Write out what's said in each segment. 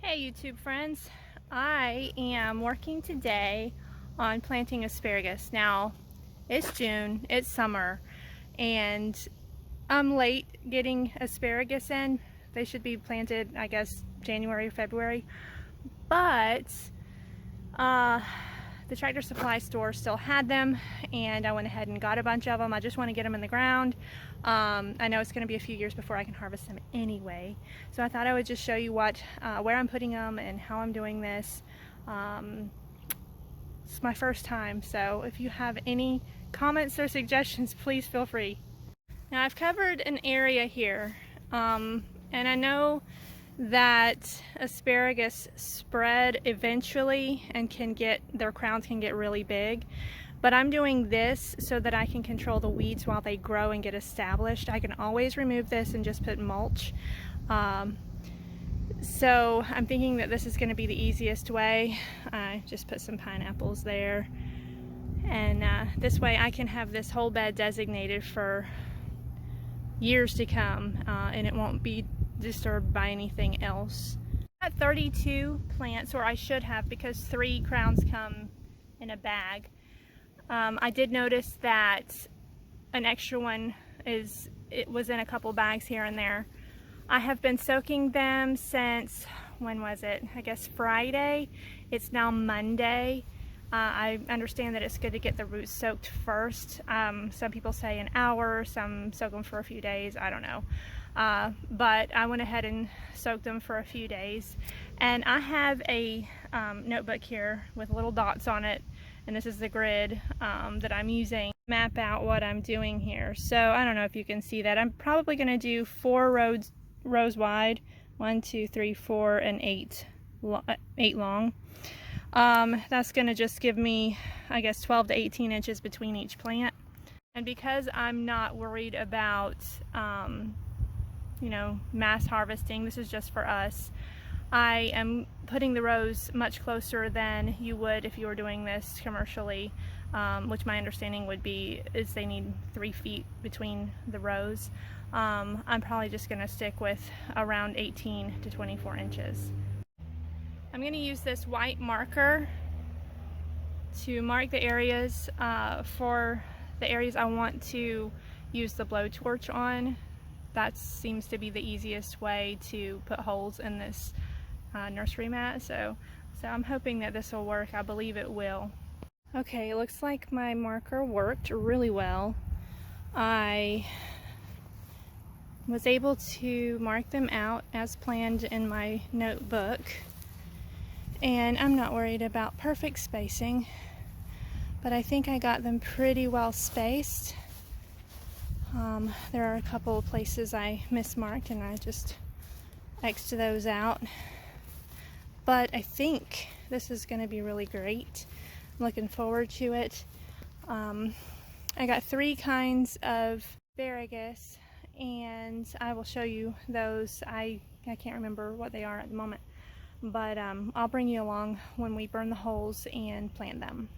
Hey YouTube friends, I am working today on planting asparagus. Now it's June, it's summer, and I'm late getting asparagus in. They should be planted, I guess, January or February, but the Tractor Supply store still had them, and I went ahead and got a bunch of them. I just want to get them in the ground. I know it's going to be a few years before I can harvest them anyway, so I thought I would just show you where I'm putting them and how I'm doing this. It's my first time, so if you have any comments or suggestions, please feel free. Now I've covered an area here, and I know that asparagus spread eventually and their crowns can get really big, but I'm doing this so that I can control the weeds while they grow and get established. I can always remove this and just put mulch. So I'm thinking that this is going to be the easiest way. I just put some pineapples there, and this way I can have this whole bed designated for years to come, and it won't be disturbed by anything else. I got 32 plants, or I should have, because 3 crowns come in a bag. I did notice that an extra one was in a couple bags here and there. I have been soaking them since, when was it? I guess Friday. It's now Monday. I understand that it's good to get the roots soaked first. Some people say an hour, some soak them for a few days, I don't know. But I went ahead and soaked them for a few days. And I have a notebook here with little dots on it, and this is the grid that I'm using to map out what I'm doing here. So I don't know if you can see that. I'm probably going to do 4 rows wide, 1, 2, 3, 4, and 8 long. That's going to just give me, I guess, 12 to 18 inches between each plant. And because I'm not worried about, you know, mass harvesting, this is just for us, I am putting the rows much closer than you would if you were doing this commercially, which my understanding would be is they need 3 feet between the rows. I'm probably just going to stick with around 18 to 24 inches. I'm going to use this white marker to mark the areas for the areas I want to use the blowtorch on. That seems to be the easiest way to put holes in this nursery mat, so I'm hoping that this will work. I believe it will. Okay, it looks like my marker worked really well. I was able to mark them out as planned in my notebook, and I'm not worried about perfect spacing, but I think I got them pretty well spaced. There are a couple of places I mismarked, and I just X'd those out, but I think this is going to be really great. I'm looking forward to it. I got 3 kinds of asparagus, and I will show you those. I can't remember what they are at the moment, but I'll bring you along when we burn the holes and plant them.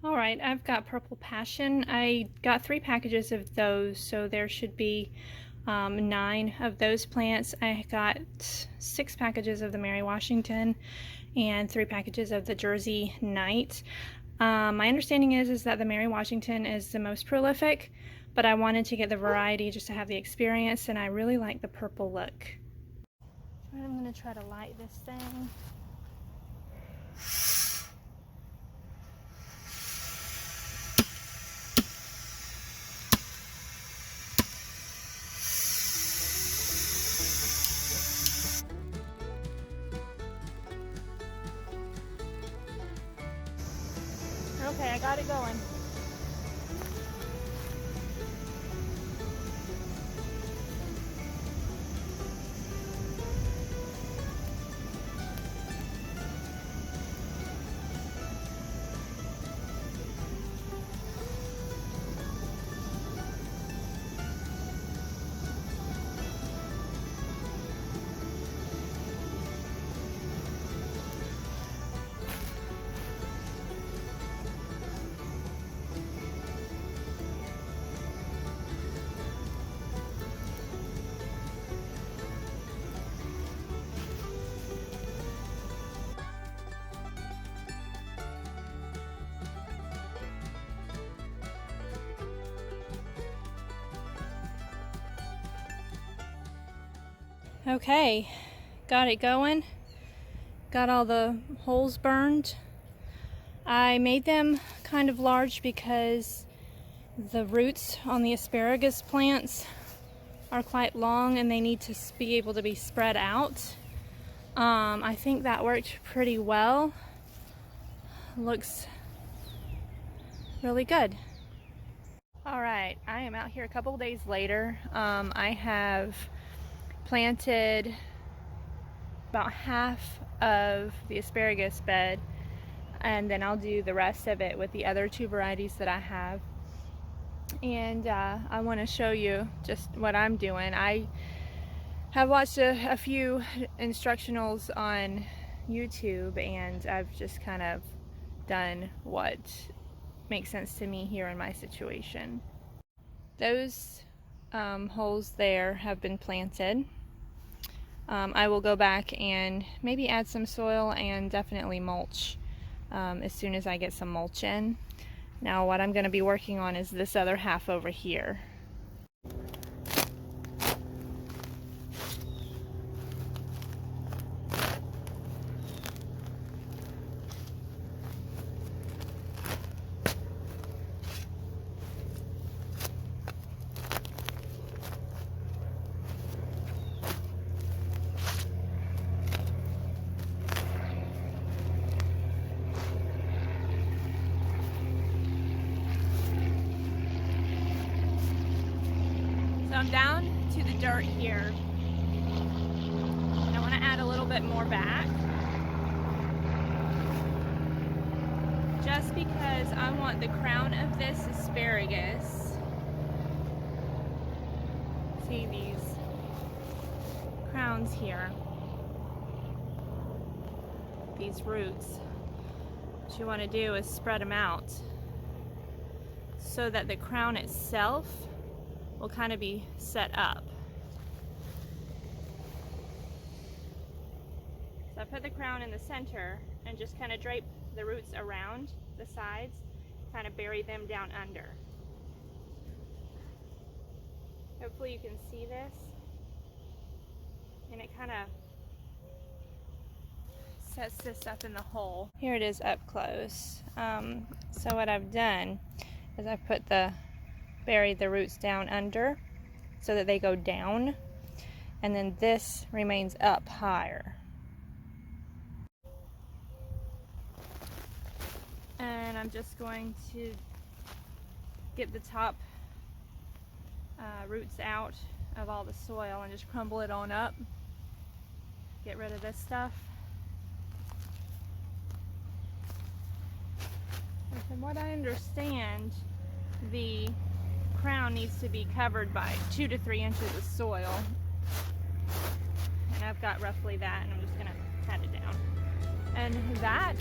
Alright, I've got Purple Passion. I got 3 packages of those, so there should be 9 of those plants. I got 6 packages of the Mary Washington and 3 packages of the Jersey Knight. My understanding is that the Mary Washington is the most prolific, but I wanted to get the variety just to have the experience, and I really like the purple look. I'm going to try to light this thing. Okay, I got it going. Okay, got it going. Got all the holes burned. I made them kind of large because the roots on the asparagus plants are quite long and they need to be able to be spread out. I think that worked pretty well. Looks really good. All right, I am out here a couple days later. I have planted about half of the asparagus bed, and then I'll do the rest of it with the other 2 varieties that I have. And I want to show you just what I'm doing. I have watched a few instructionals on YouTube, and I've just kind of done what makes sense to me here in my situation. Those holes there have been planted. I will go back and maybe add some soil and definitely mulch as soon as I get some mulch in. Now what I'm going to be working on is this other half over here. So I'm down to the dirt here. I want to add a little bit more back, just because I want the crown of this asparagus, see these crowns here, these roots. What you want to do is spread them out so that the crown itself will kind of be set up. So I put the crown in the center and just kind of drape the roots around the sides, kind of bury them down under. Hopefully you can see this, and it kind of sets this up in the hole. Here it is up close. So what I've done is I've buried the roots down under so that they go down, and then this remains up higher. And I'm just going to get the top roots out of all the soil and just crumble it on up. Get rid of this stuff. And from what I understand, the crown needs to be covered by 2 to 3 inches of soil, and I've got roughly that, and I'm just gonna pat it down, and that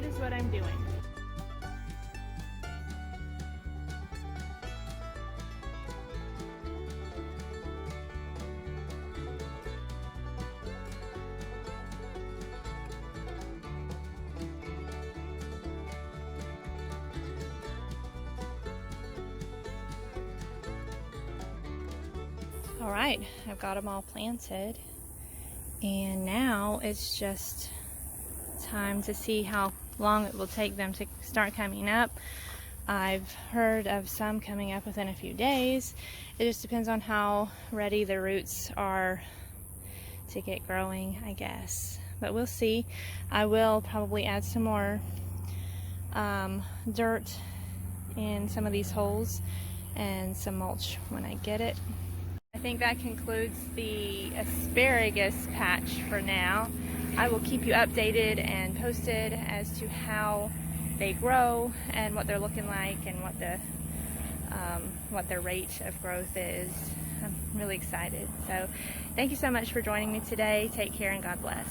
is what I'm doing. All right, I've got them all planted, and now it's just time to see how long it will take them to start coming up. I've heard of some coming up within a few days. It just depends on how ready the roots are to get growing, I guess. But we'll see. I will probably add some more dirt in some of these holes and some mulch when I get it. I think that concludes the asparagus patch for now. I will keep you updated and posted as to how they grow and what they're looking like and what their rate of growth is. I'm really excited. So thank you so much for joining me today. Take care and God bless.